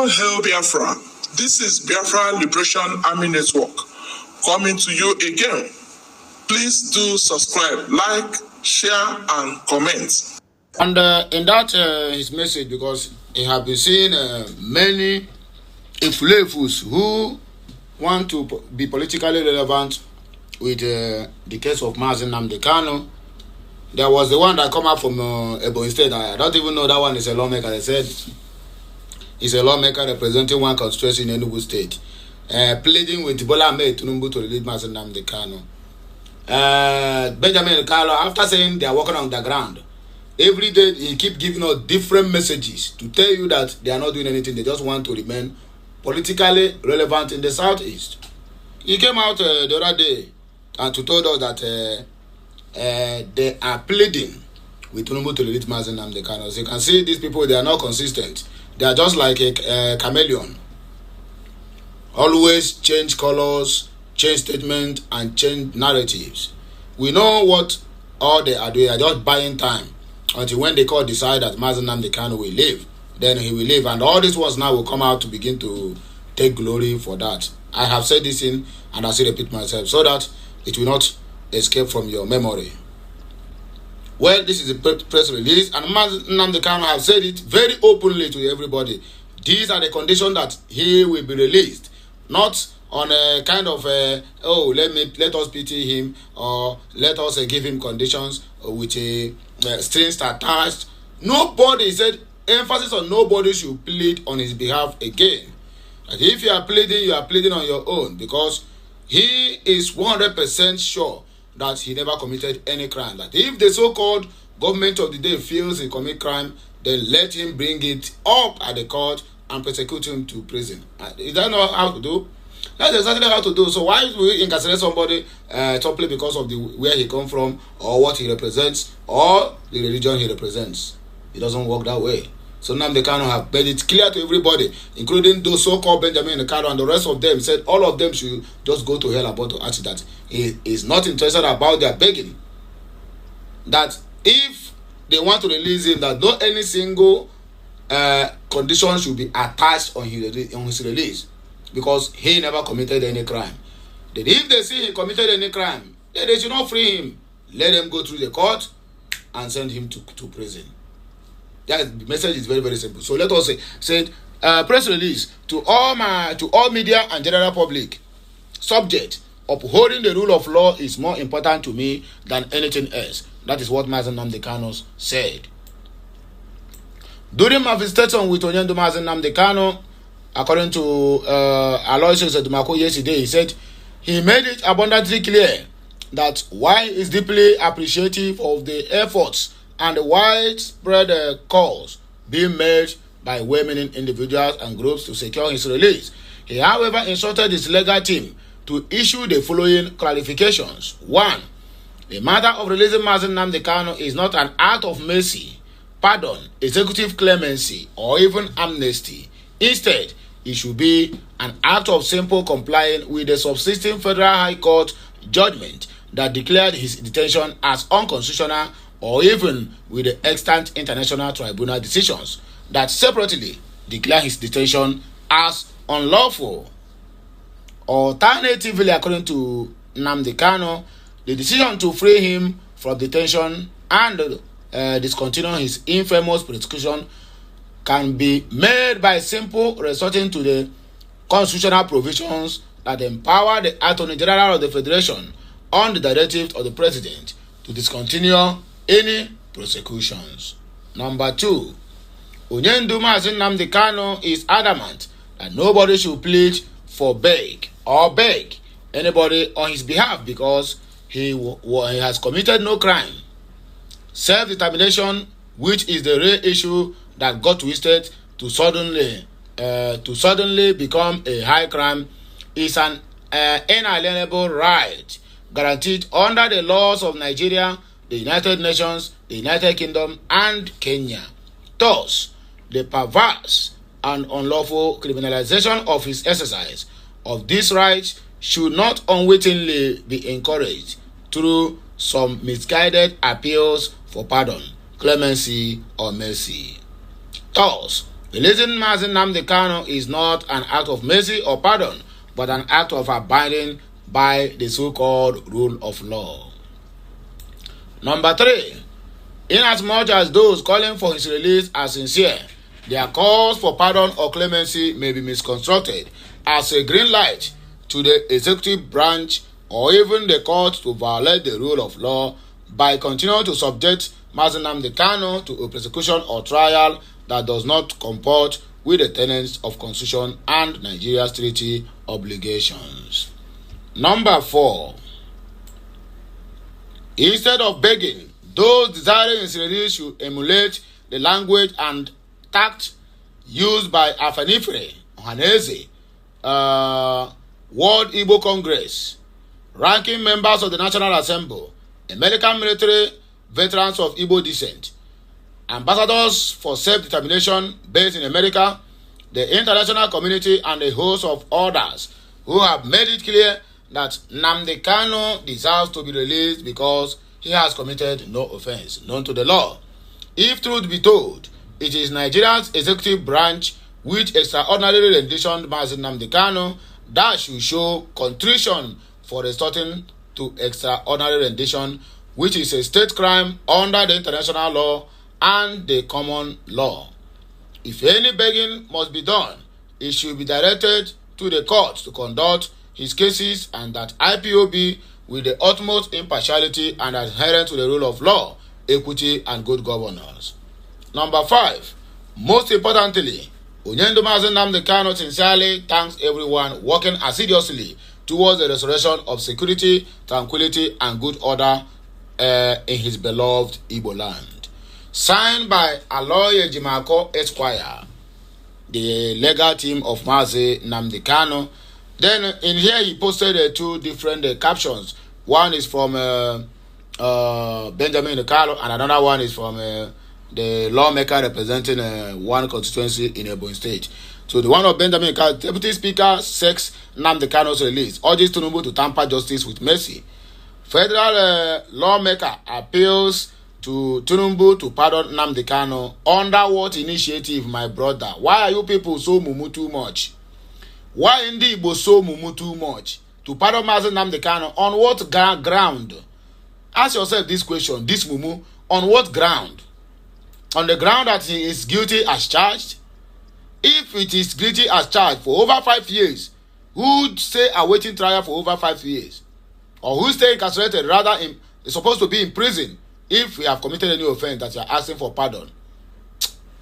All hail Biafra. This is Biafra Liberation Army Network coming to you again. Please do subscribe, like, share, and comment. And in that his message, because he have been seeing many influencers who want to be politically relevant with the case of Nnamdi Kanu. There was the one that come out from Ebonyi State. I don't even know that one is a lawmaker. They said he's a lawmaker representing one constituency in Enugu State, pleading with Bola Ahmed Tinubu to release Nnamdi Kanu. Benjamin Carlo, after saying they are working on the ground, every day he keep giving us different messages to tell you that they are not doing anything. They just want to remain politically relevant in the southeast. He came out the other day and to told us that they are pleading with Tinubu to release Nnamdi Kanu. As you can see, these people, they are not consistent. They are just like a chameleon. Always change colors, change statements, and change narratives. We know what all they are doing. They are just buying time until when the court decide that Nnamdi Kanu will leave, then he will leave. And all these words now will come out to begin to take glory for that. I have said this in, and I still repeat myself, so that it will not escape from your memory. Well, this is a press release, and Nnamdi Kanu have said it very openly to everybody. These are the conditions that he will be released, not on a kind of let us pity him, or let us give him conditions with a strings attached. Nobody said, emphasis on nobody should plead on his behalf again. And if you are pleading on your own, because he is 100% sure that he never committed any crime. That if the so-called government of the day feels he commit crime, then let him bring it up at the court and prosecute him to prison. Is that not how to do? That's exactly how to do. So why do we incarcerate somebody simply because of where he come from, or what he represents, or the religion he represents? It doesn't work that way. So Nnamdi Kanu have made it clear to everybody, including those so-called Benjamin Kanu and the rest of them, said all of them should just go to hell about to ask that he is not interested about their begging. That if they want to release him, that not any single condition should be attached on his release, because he never committed any crime. Then if they see he committed any crime, then they should not free him. Let them go through the court and send him to prison. That the message is very, very simple. So let us say press release to all media and general public. Subject: upholding the rule of law is more important to me than anything else. That is what Nnamdi Kanu said. During my visitation with Nnamdi Kanu, according to Aloysius Edumako yesterday, he said he made it abundantly clear that while he is deeply appreciative of the efforts and the widespread calls being made by well-meaning individuals and groups to secure his release, he, however, instructed his legal team to issue the following clarifications. 1. The matter of releasing Nnamdi Kanu is not an act of mercy, pardon, executive clemency, or even amnesty. Instead, it should be an act of simple complying with the subsisting Federal High Court judgment that declared his detention as unconstitutional, or even with the extant international tribunal decisions that separately declare his detention as unlawful. Alternatively, according to Nnamdi Kanu, the decision to free him from detention and discontinue his infamous prosecution can be made by simple resorting to the constitutional provisions that empower the Attorney General of the Federation on the directive of the President to discontinue any prosecutions. Number 2, Onyendu Nnamdi Kanu is adamant that nobody should plead for beg anybody on his behalf, because he has committed no crime. Self-determination, which is the real issue that got twisted to suddenly become a high crime, is an inalienable right guaranteed under the laws of Nigeria, the United Nations, the United Kingdom, and Kenya. Thus, the perverse and unlawful criminalization of his exercise of this right should not unwittingly be encouraged through some misguided appeals for pardon, clemency, or mercy. Thus, Releasing Mazi Nnamdi Kanu is not an act of mercy or pardon, but an act of abiding by the so-called rule of law. Number 3. Inasmuch as those calling for his release are sincere, their calls for pardon or clemency may be misconstrued as a green light to the executive branch or even the court to violate the rule of law by continuing to subject Mazi Nnamdi Kanu to a prosecution or trial that does not comport with the tenets of Constitution and Nigeria's treaty obligations. Number 4. Instead of begging, those desiring his release should emulate the language and tact used by Afenifere Ohanaeze, World Igbo Congress, ranking members of the National Assembly, American military veterans of Igbo descent, ambassadors for self-determination based in America, the international community, and a host of others who have made it clear that Nnamdi Kanu deserves to be released because he has committed no offense known to the law. If truth be told, it is Nigeria's executive branch which extraordinarily renditioned Mazi Nnamdi Kanu that should show contrition for resorting to extraordinary rendition, which is a state crime under the international law and the common law. If any begging must be done, it should be directed to the court to conduct his cases, and that IPOB with the utmost impartiality and adherence to the rule of law, equity, and good governance. Number 5. Most importantly, Onyendo Mazi Nnamdi Kanu sincerely thanks everyone working assiduously towards the restoration of security, tranquility, and good order in his beloved Igbo land. Signed by Aloy Ejimako Esquire, the legal team of Mazi Nnamdi Kanu. Then in here he posted 2 different captions. One is from Benjamin Carlo, and another one is from the lawmaker representing one constituency in Ebonyi State. So the one of Benjamin Carlo, Deputy Speaker, seeks Nnamdi Kanu's release, urges Tinubu to tamper justice with mercy. Federal lawmaker appeals to Tinubu to pardon Nnamdi Kanu. Under what initiative, my brother? Why are you people so mumu too much? Why indeed Igbo so mumu too much? To pardon Mazi Nnamdi Kanu on what ground? Ask yourself this question, this mumu, on what ground? On the ground that he is guilty as charged? If it is guilty as charged for over 5 years, who would say awaiting trial for over 5 years? Or who stay incarcerated, rather is supposed to be in prison if we have committed any offense that you are asking for pardon?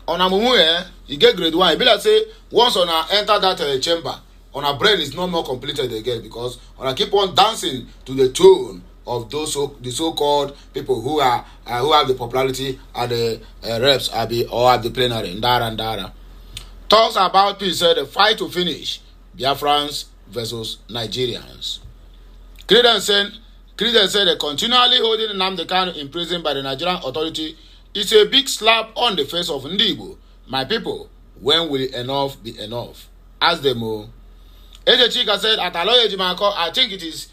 On a mumu, you get grade 1. It be like say, once on a enter that chamber, on our brain is no more completed again, because on a keep on dancing to the tune of those the so-called people who are who have the popularity at the reps or at the plenary. Ndara. Talks about peace, said the fight to finish Biafrans versus Nigerians. Credence said that continually holding Nnamdi Kanu in prison by the Nigerian authority is a big slap on the face of Ndi Igbo. My people, when will enough be enough? Ask them all. Eje Chika said, at Aloy Ejimako, I think it is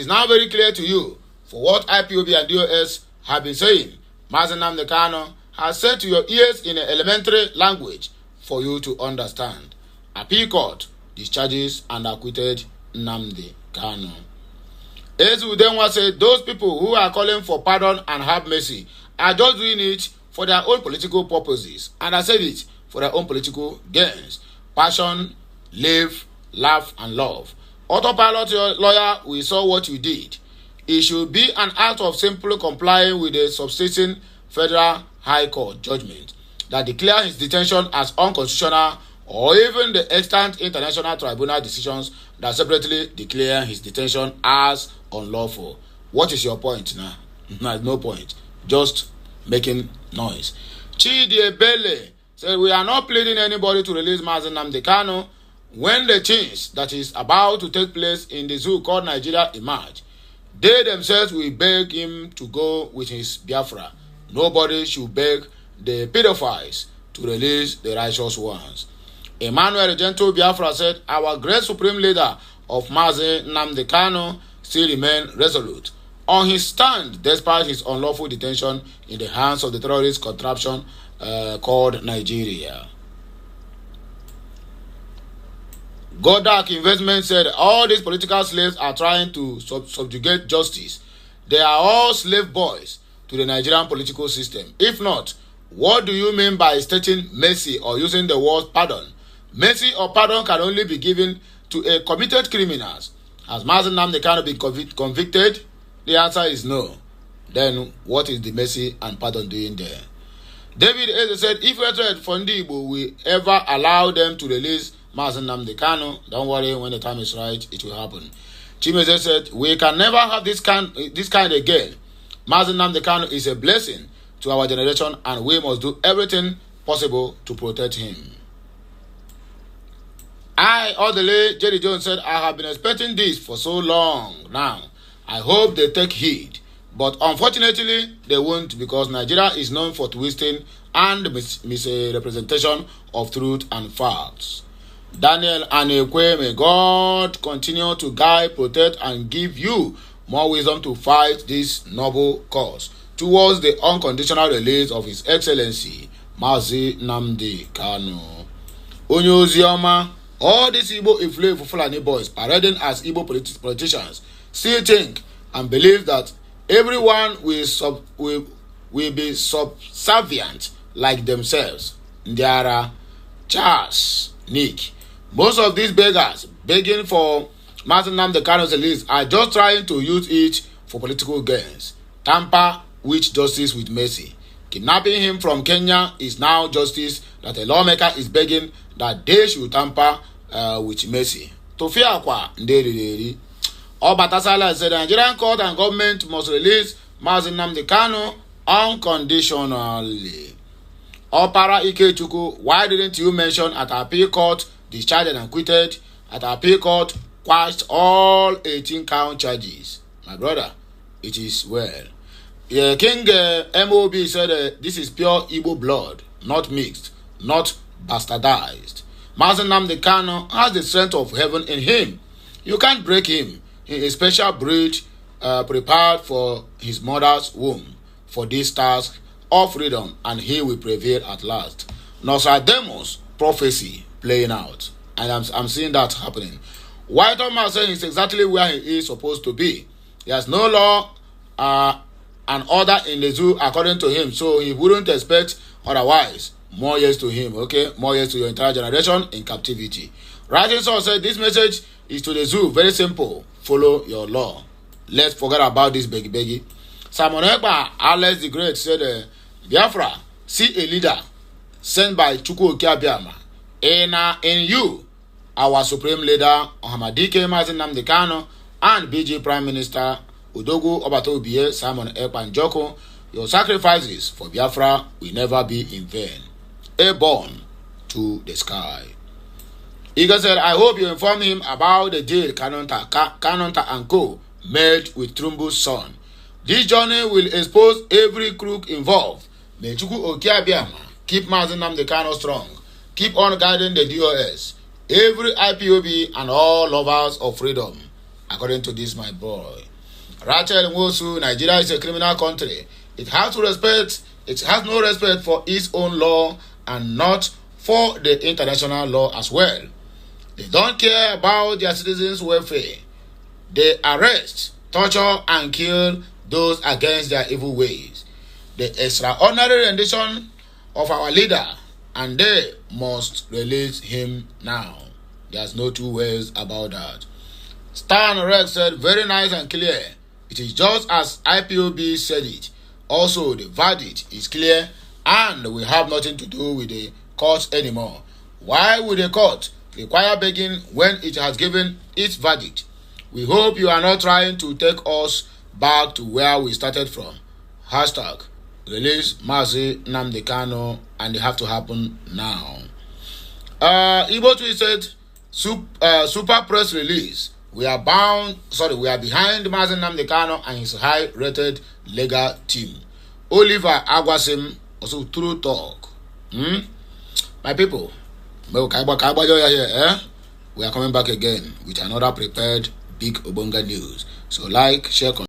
now very clear to you for what IPOB and DOS have been saying. Mazi Nnamdi Kanu has said to your ears in an elementary language for you to understand. Appeal court discharges and acquitted Nnamdi Kanu. Ezu Udenwa said, those people who are calling for pardon and have mercy are just doing it for their own political purposes. And I said it, for their own political gains. Passion, live, laugh, and love. Autopilot lawyer, we saw what you did. It should be an act of simply complying with the subsisting Federal High Court judgment that declare his detention as unconstitutional, or even the extant international tribunal decisions that separately declare his detention as unlawful. What is your point now? No point. Just making noise. Chidi Ebele said, we are not pleading anybody to release Mazi Nnamdi Kanu. When the change that is about to take place in the zoo called Nigeria emerge, they themselves will beg him to go with his Biafra. Nobody should beg the pedophiles to release the righteous ones. Emmanuel Gentle Biafra said, our great supreme leader of Mazi Nnamdi Kanu still remain resolute on his stand despite his unlawful detention in the hands of the terrorist contraption called Nigeria. Godak Investment said all these political slaves are trying to subjugate justice. They are all slave boys to the Nigerian political system. If not, what do you mean by stating mercy or using the word pardon? Mercy or pardon can only be given to a committed criminals. Has Nnamdi Kanu been convicted? The answer is no. Then what is the mercy and pardon doing there? David Eze said, if Retred Fondibo will ever allow them to release Nnamdi Kanu, don't worry, when the time is right, it will happen. Chimeze said, we can never have this kind again. Nnamdi Kanu is a blessing to our generation and we must do everything possible to protect him. Odele Jerry Jones said, I have been expecting this for so long now. I hope they take heed. But unfortunately, they won't, because Nigeria is known for twisting and misrepresentation of truth and facts. Daniel Anekwe, may God continue to guide, protect, and give you more wisdom to fight this noble cause towards the unconditional release of His Excellency, Mazi Nnamdi Kanu. Onyozioma, all these Igbo influenced Fulani boys parading as Igbo politicians still think and believe that everyone will be subservient like themselves. Ndiara, Charles, Nick. Most of these beggars begging for Nnamdi Kanu's release are just trying to use it for political gains. Tamper with justice with mercy. Kidnapping him from Kenya is now justice that a lawmaker is begging that they should tamper with mercy. Tofia kwa nderi. Obatasala said the Nigerian court and government must release Nnamdi Kanu unconditionally. Opara Ikechukwu, why didn't you mention at our appeal court discharged and acquitted? At our appeal court quashed all 18 count charges. My brother, it is well. King MOB said this is pure Igbo blood, not mixed, not bastardized. Nnamdi Kanu has the strength of heaven in him. You can't break him. He is a special breed prepared for his mother's womb for this task of freedom, and he will prevail at last. Nostradamus prophecy playing out, and I'm seeing that happening. White Thomas saying he's exactly where he is supposed to be. He has no law and order in the zoo according to him, so he wouldn't expect otherwise. More years to him, okay? More years to your entire generation in captivity. Rising Sun said this message is to the zoo. Very simple. Follow your law. Let's forget about this beggy. Simon Ekpa, Alex the Great said, Biafra, see a leader sent by Chukwu Okiabiama. In you, our supreme leader, Ohamadike Nnamdi Kanu, and BG Prime Minister Udogu Obatobiye, Simon Ekpa Njoko, your sacrifices for Biafra will never be in vain. Airborne to the sky. Iga said, I hope you inform him about the deal Kanonta and Co. made with Trumbu's son. This journey will expose every crook involved. May Chukwu Okiabiama keep Nnamdi Kanu strong. Keep on guiding the DOS, every IPOB, and all lovers of freedom. According to this, my boy. Rachel Nwosu, Nigeria is a criminal country. It has no respect for its own law and not for the international law as well. They don't care about their citizens' welfare. They arrest, torture, and kill those against their evil ways. The extraordinary rendition of our leader, and they must release him now. There's no two ways about that. Stan Rex said, very nice and clear. It is just as IPOB said it. Also, the verdict is clear and we have nothing to do with the court anymore. Why would the court require begging when it has given its verdict? We hope you are not trying to take us back to where we started from. Hashtag release Mazi Nnamdi Kanu, and it have to happen now. Igbo tweet said, super press release. We are behind Mazi Nnamdi Kanu and his high-rated legal team. Oliver Agwasim, also true talk. My people, we are coming back again with another prepared big Obonga news. So like, share, comment.